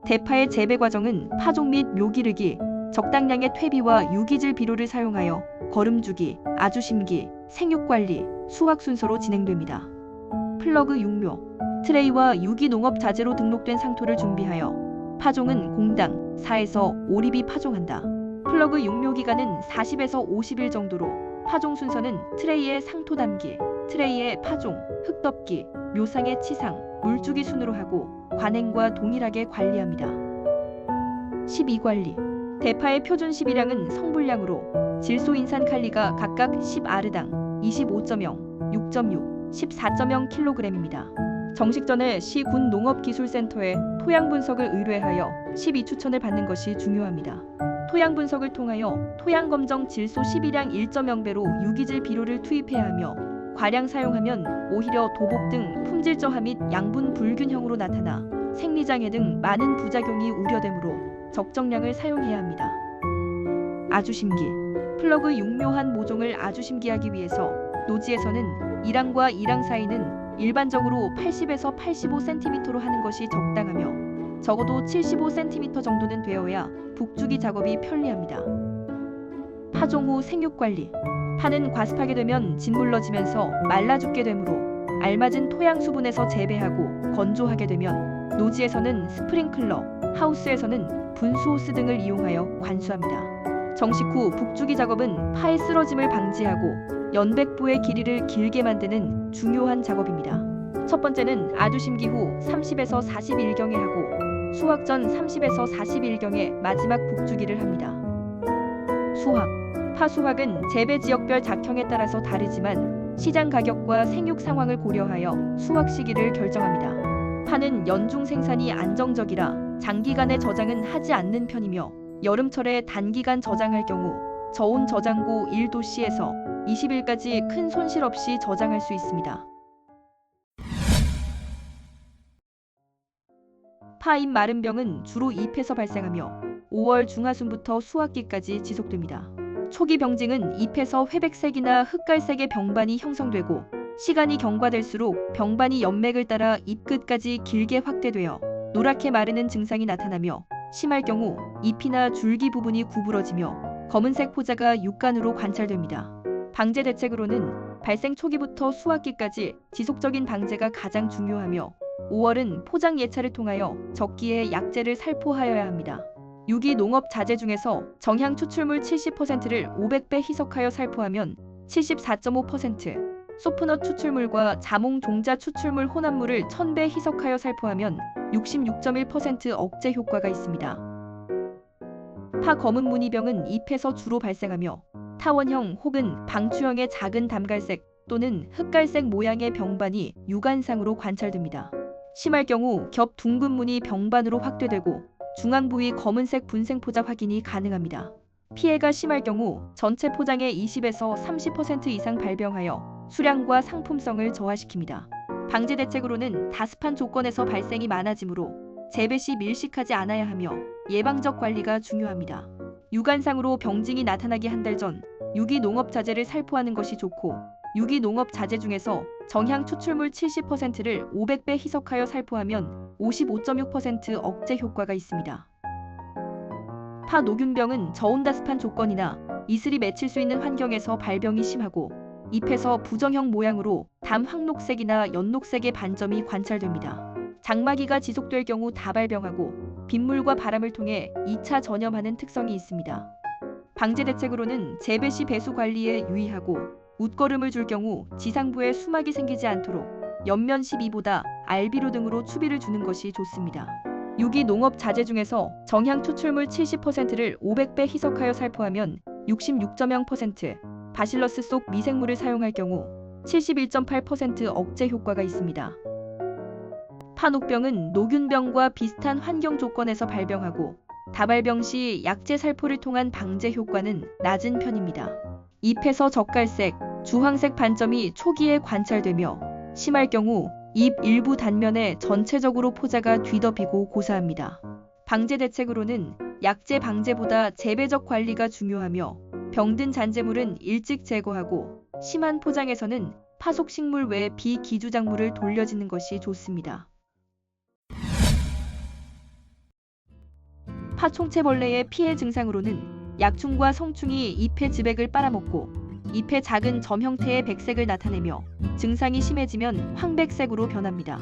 대파의 재배 과정은 파종 및 묘기르기, 적당량의 퇴비와 유기질 비료를 사용하여 거름주기, 아주심기, 생육관리, 수확 순서로 진행됩니다. 플러그 육묘, 트레이와 유기농업 자재로 등록된 상토를 준비하여 파종은 공당 4에서 5립이 파종한다. 플러그 육묘 기간은 40에서 50일 정도로 파종 순서는 트레이에 상토 담기, 트레이에 파종, 흙 덮기, 묘상의 치상, 물주기 순으로 하고 관행과 동일하게 관리합니다. 12관리, 대파의 표준 시비량은 성분량으로 질소인산 칼리가 각각 10아르당 25.0, 6.6, 14.0kg입니다. 정식 전에 시 군 농업기술센터에 토양 분석을 의뢰하여 12추천을 받는 것이 중요합니다. 토양 분석을 통하여 토양 검정 질소 시비량 1.0배로 유기질 비료를 투입해야 하며 과량 사용하면 오히려 도복 등 품질 저하 및 양분 불균형으로 나타나 생리장애 등 많은 부작용이 우려되므로 적정량을 사용해야 합니다. 아주심기, 플러그 육묘한 모종을 아주심기하기 위해서 노지에서는 1항과 2항 사이는 일반적으로 80에서 85cm로 하는 것이 적당하며 적어도 75cm 정도는 되어야 북주기 작업이 편리합니다. 파종 후 생육관리, 파는 과습하게 되면 짓물러지면서 말라 죽게 되므로 알맞은 토양 수분에서 재배하고 건조하게 되면 노지에서는 스프링클러, 하우스에서는 분수호스 등을 이용하여 관수합니다. 정식 후 북주기 작업은 파의 쓰러짐을 방지하고 연백부의 길이를 길게 만드는 중요한 작업입니다. 첫 번째는 아주심기 후 30에서 40일경에 하고 수확 전 30에서 40일경에 마지막 북주기를 합니다. 수확, 파 수확은 재배 지역별 작형에 따라서 다르지만 시장 가격과 생육 상황을 고려하여 수확 시기를 결정합니다. 파는 연중 생산이 안정적이라 장기간의 저장은 하지 않는 편이며 여름철에 단기간 저장할 경우 저온 저장고 1도씨에서 20일까지 큰 손실 없이 저장할 수 있습니다. 파잎 마른병은 주로 잎에서 발생하며 5월 중하순부터 수확기까지 지속됩니다. 초기 병증은 잎에서 회백색이나 흑갈색의 병반이 형성되고 시간이 경과될수록 병반이 연맥을 따라 잎 끝까지 길게 확대되어 노랗게 마르는 증상이 나타나며 심할 경우 잎이나 줄기 부분이 구부러지며 검은색 포자가 육간으로 관찰됩니다. 방제 대책으로는 발생 초기부터 수확기까지 지속적인 방제가 가장 중요하며 5월은 포장 예차를 통하여 적기에 약재를 살포하여야 합니다. 유기농업 자재 중에서 정향 추출물 70%를 500배 희석하여 살포하면 74.5%, 소프넛 추출물과 자몽 종자 추출물 혼합물을 1000배 희석하여 살포하면 66.1% 억제 효과가 있습니다. 파 검은 무늬병은 잎에서 주로 발생하며 타원형 혹은 방추형의 작은 담갈색 또는 흑갈색 모양의 병반이 유관상으로 관찰됩니다. 심할 경우 겹 둥근 무늬 병반으로 확대되고 중앙 부위 검은색 분생 포자 확인이 가능합니다. 피해가 심할 경우 전체 포장의 20에서 30% 이상 발병하여 수량과 상품성을 저하시킵니다. 방제 대책으로는 다습한 조건에서 발생이 많아지므로 재배 시 밀식하지 않아야 하며 예방적 관리가 중요합니다. 유관상으로 병증이 나타나기 한 달 전 유기농업 자재를 살포하는 것이 좋고 유기농업 자재 중에서 정향 추출물 70%를 500배 희석하여 살포하면 55.6% 억제 효과가 있습니다. 파 노균병은 저온다습한 조건이나 이슬이 맺힐 수 있는 환경에서 발병이 심하고 잎에서 부정형 모양으로 담 황록색이나 연녹색의 반점이 관찰됩니다. 장마기가 지속될 경우 다발병하고 빗물과 바람을 통해 2차 전염하는 특성이 있습니다. 방제 대책으로는 재배 시 배수 관리에 유의하고 웃거름을 줄 경우 지상부에 수막이 생기지 않도록 옆면 12보다 알비료 등으로 추비를 주는 것이 좋습니다. 유기농업 자재 중에서 정향 추출물 70%를 500배 희석하여 살포하면 66.0%, 바실러스 속 미생물을 사용할 경우 71.8% 억제 효과가 있습니다. 파 녹병은 노균병과 비슷한 환경 조건에서 발병하고 다발병 시 약재 살포를 통한 방제 효과는 낮은 편입니다. 잎에서 젓갈색, 주황색 반점이 초기에 관찰되며 심할 경우 잎 일부 단면에 전체적으로 포자가 뒤덮이고 고사합니다. 방제 대책으로는 약재 방제보다 재배적 관리가 중요하며 병든 잔재물은 일찍 제거하고 심한 포장에서는 파속 식물 외 비기주작물을 돌려지는 것이 좋습니다. 파총체벌레의 피해 증상으로는 약충과 성충이 잎의 즙액을 빨아먹고 잎에 작은 점 형태의 백색을 나타내며 증상이 심해지면 황백색으로 변합니다.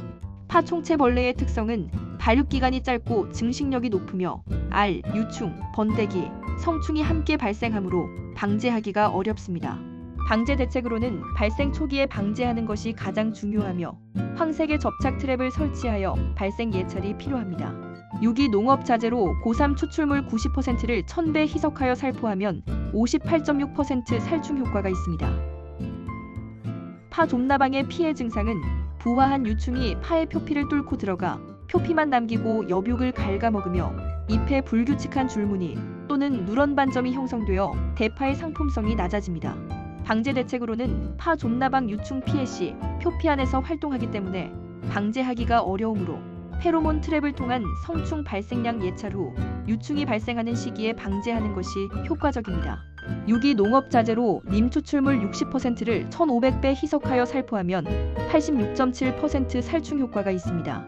파총체벌레의 특성은 발육기간이 짧고 증식력이 높으며 알, 유충, 번데기, 성충이 함께 발생하므로 방제하기가 어렵습니다. 방제 대책으로는 발생 초기에 방제하는 것이 가장 중요하며 황색의 접착 트랩을 설치하여 발생 예찰이 필요합니다. 유기농업 자재로 고3 추출물 90%를 1000배 희석하여 살포하면 58.6% 살충 효과가 있습니다. 파 좀나방의 피해 증상은 부화한 유충이 파의 표피를 뚫고 들어가 표피만 남기고 엽육을 갉아먹으며 잎에 불규칙한 줄무늬 또는 누런 반점이 형성되어 대파의 상품성이 낮아집니다. 방제 대책으로는 파 좀나방 유충 피해 시 표피 안에서 활동하기 때문에 방제하기가 어려우므로 페로몬 트랩을 통한 성충 발생량 예찰 후 유충이 발생하는 시기에 방제하는 것이 효과적입니다. 유기농업 자재로 님 추출물 60%를 1500배 희석하여 살포하면 86.7% 살충 효과가 있습니다.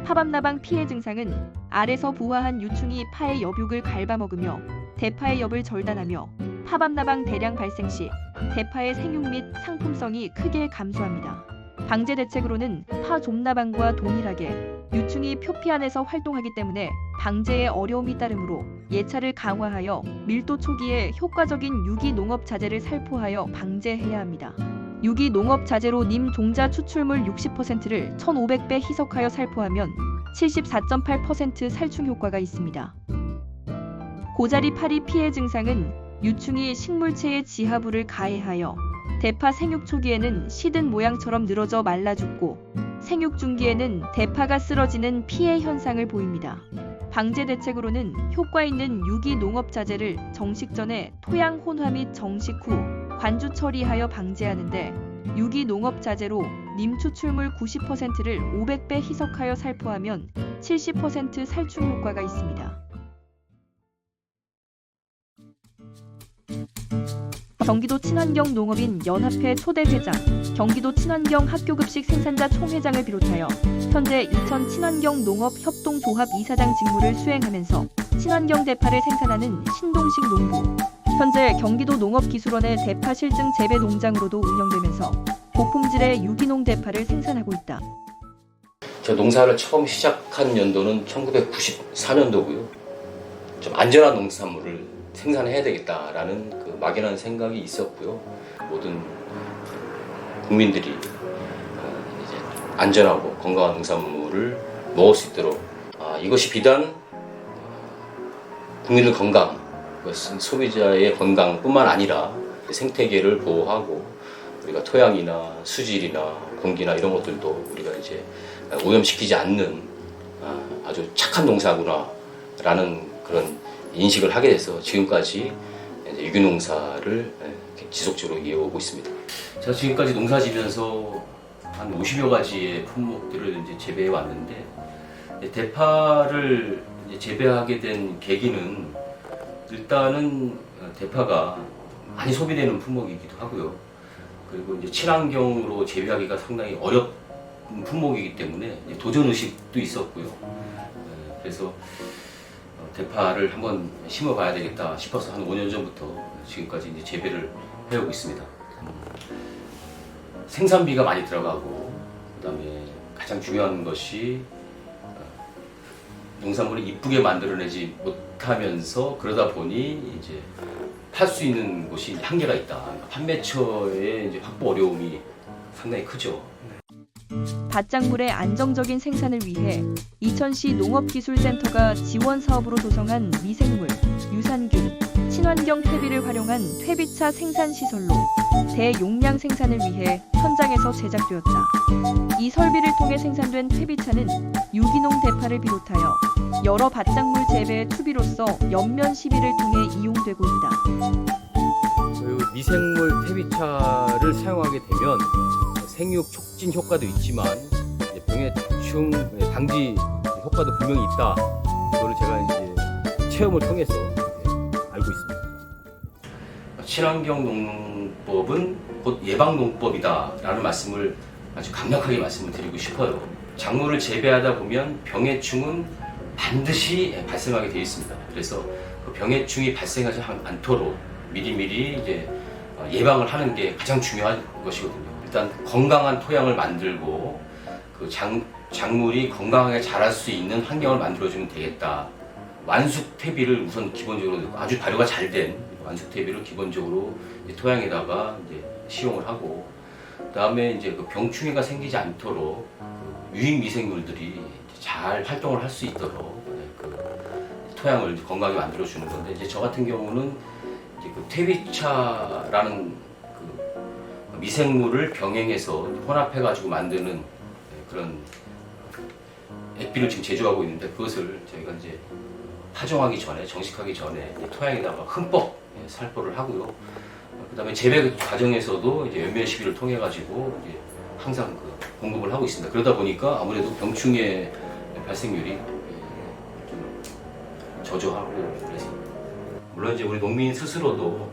파밤나방 피해 증상은 알에서 부화한 유충이 파의 엽육을 갉아먹으며 대파의 엽을 절단하며 파밤나방 대량 발생 시 대파의 생육 및 상품성이 크게 감소합니다. 방제 대책으로는 파 좀나방과 동일하게 유충이 표피 안에서 활동하기 때문에 방제에 어려움이 따르므로 예찰을 강화하여 밀도 초기에 효과적인 유기농업 자재를 살포하여 방제해야 합니다. 유기농업 자재로 님 종자 추출물 60%를 1500배 희석하여 살포하면 74.8% 살충 효과가 있습니다. 고자리 파리 피해 증상은 유충이 식물체의 지하부를 가해하여 대파 생육 초기에는 시든 모양처럼 늘어져 말라 죽고 생육 중기에는 대파가 쓰러지는 피해 현상을 보입니다. 방제 대책으로는 효과 있는 유기농업 자재를 정식 전에 토양 혼화 및 정식 후 관주 처리하여 방제하는데 유기농업 자재로 님 추출물 90%를 500배 희석하여 살포하면 70% 살충 효과가 있습니다. 경기도 친환경 농업인 연합회 초대 회장, 경기도 친환경 학교급식 생산자 총회장을 비롯하여 현재 이천 친환경 농업 협동조합 이사장 직무를 수행하면서 친환경 대파를 생산하는 신동식 농부, 현재 경기도 농업기술원의 대파 실증 재배 농장으로도 운영되면서 고품질의 유기농 대파를 생산하고 있다. 저 농사를 처음 시작한 연도는 1994년도고요. 좀 안전한 농산물을 생산해야 되겠다라는 그 막연한 생각이 있었고요. 모든 국민들이 이제 안전하고 건강한 농산물을 먹을 수 있도록 이것이 비단 국민의 건강, 소비자의 건강뿐만 아니라 생태계를 보호하고 우리가 토양이나 수질이나 공기나 이런 것들도 우리가 이제 오염시키지 않는 아주 착한 농사구나라는 그런 인식을 하게 돼서 지금까지 유기농사를 지속적으로 이어오고 있습니다. 제가 지금까지 농사 지면서 한 50여 가지의 품목들을 이제 재배해 왔는데 대파를 이제 재배하게 된 계기는 일단은 대파가 많이 소비되는 품목이기도 하고요. 그리고 이제 친환경으로 재배하기가 상당히 어려운 품목이기 때문에 도전 의식도 있었고요. 그래서 대파를 한번 심어봐야 되겠다 싶어서 한 5년 전부터 지금까지 이제 재배를 해오고 있습니다. 생산비가 많이 들어가고 그다음에 가장 중요한 것이 농산물을 이쁘게 만들어내지 못하면서 그러다 보니 이제 팔 수 있는 곳이 한계가 있다. 그러니까 판매처의 이제 확보 어려움이 상당히 크죠. 밭작물의 안정적인 생산을 위해 이천시 농업기술센터가 지원 사업으로 조성한 미생물, 유산균, 친환경 퇴비를 활용한 퇴비차 생산 시설로 대용량 생산을 위해 현장에서 제작되었다. 이 설비를 통해 생산된 퇴비차는 유기농 대파를 비롯하여 여러 밭작물 재배의 투비로서 연면 시비를 통해 이용되고 있다. 미생물 퇴비차를 사용하게 되면 생육 촉진 효과도 있지만 병해충 방지 효과도 분명히 있다. 그거를 제가 이제 체험을 통해서 알고 있습니다. 친환경 농법은 곧 예방 농법이다라는 말씀을 아주 강력하게 말씀을 드리고 싶어요. 작물을 재배하다 보면 병해충은 반드시 발생하게 되어 있습니다. 그래서 그 병해충이 발생하지 않도록 미리미리 이제 예방을 하는 게 가장 중요한 것이거든요. 일단 건강한 토양을 만들고 그 작물이 건강하게 자랄 수 있는 환경을 만들어주면 되겠다. 완숙 퇴비를 우선 기본적으로 아주 발효가 잘 된 완숙 퇴비를 기본적으로 이제 토양에다가 이제 시용을 하고, 그다음에 이제 그 병충해가 생기지 않도록 그 유익 미생물들이 잘 활동을 할 수 있도록 그 토양을 이제 건강하게 만들어주는 건데, 이제 저 같은 경우는 이제 그 퇴비차라는 그 미생물을 병행해서 혼합해가지고 만드는 그런 액비를 지금 제조하고 있는데, 그것을 저희가 이제 파종하기 전에, 정식하기 전에 토양에다가 흠뻑 살포를 하고요. 그다음에 재배 과정에서도 이제 연면 시비를 통해 가지고 이제 항상 그 공급을 하고 있습니다. 그러다 보니까 아무래도 병충해 발생률이 좀 저조하고 그래서, 물론 이제 우리 농민 스스로도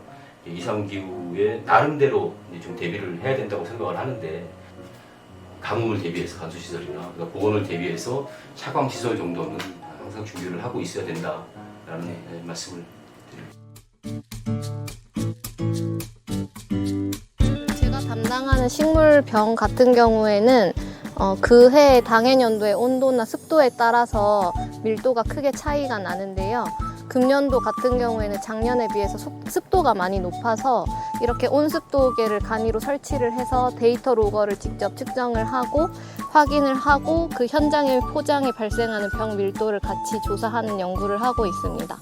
이상 기후에 나름대로 이제 좀 대비를 해야 된다고 생각을 하는데, 가뭄을 대비해서 간수시설이나 보온을 대비해서 차광시설 정도는 항상 준비를 하고 있어야 된다라는 말씀을 드립니다. 제가 담당하는 식물병 같은 경우에는 그 해 당해년도의 온도나 습도에 따라서 밀도가 크게 차이가 나는데요. 금년도 같은 경우에는 작년에 비해서 습도가 많이 높아서 이렇게 온습도계를 간이로 설치를 해서 데이터 로거를 직접 측정을 하고 확인을 하고 그 현장의 포장에 발생하는 병 밀도를 같이 조사하는 연구를 하고 있습니다.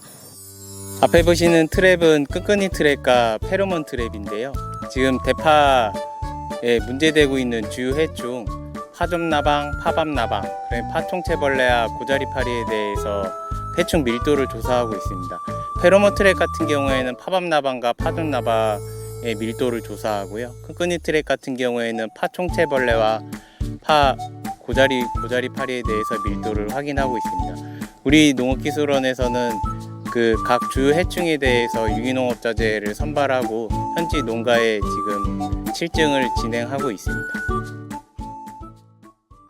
앞에 보시는 트랩은 끈끈이 트랩과 페로몬 트랩인데요. 지금 대파에 문제되고 있는 주요 해충 파좀나방, 파밤나방, 파총체벌레와 고자리파리에 대해서 해충 밀도를 조사하고 있습니다. 페로몬 트랩 같은 경우에는 파밤나방과 파좀나방의 밀도를 조사하고요. 끈끈이 트랩 같은 경우에는 파총체벌레와 고자리파리에 대해서 밀도를 확인하고 있습니다. 우리 농업기술원에서는 그 각 주요 해충에 대해서 유기농업자재를 선발하고 현지 농가에 지금 실증을 진행하고 있습니다.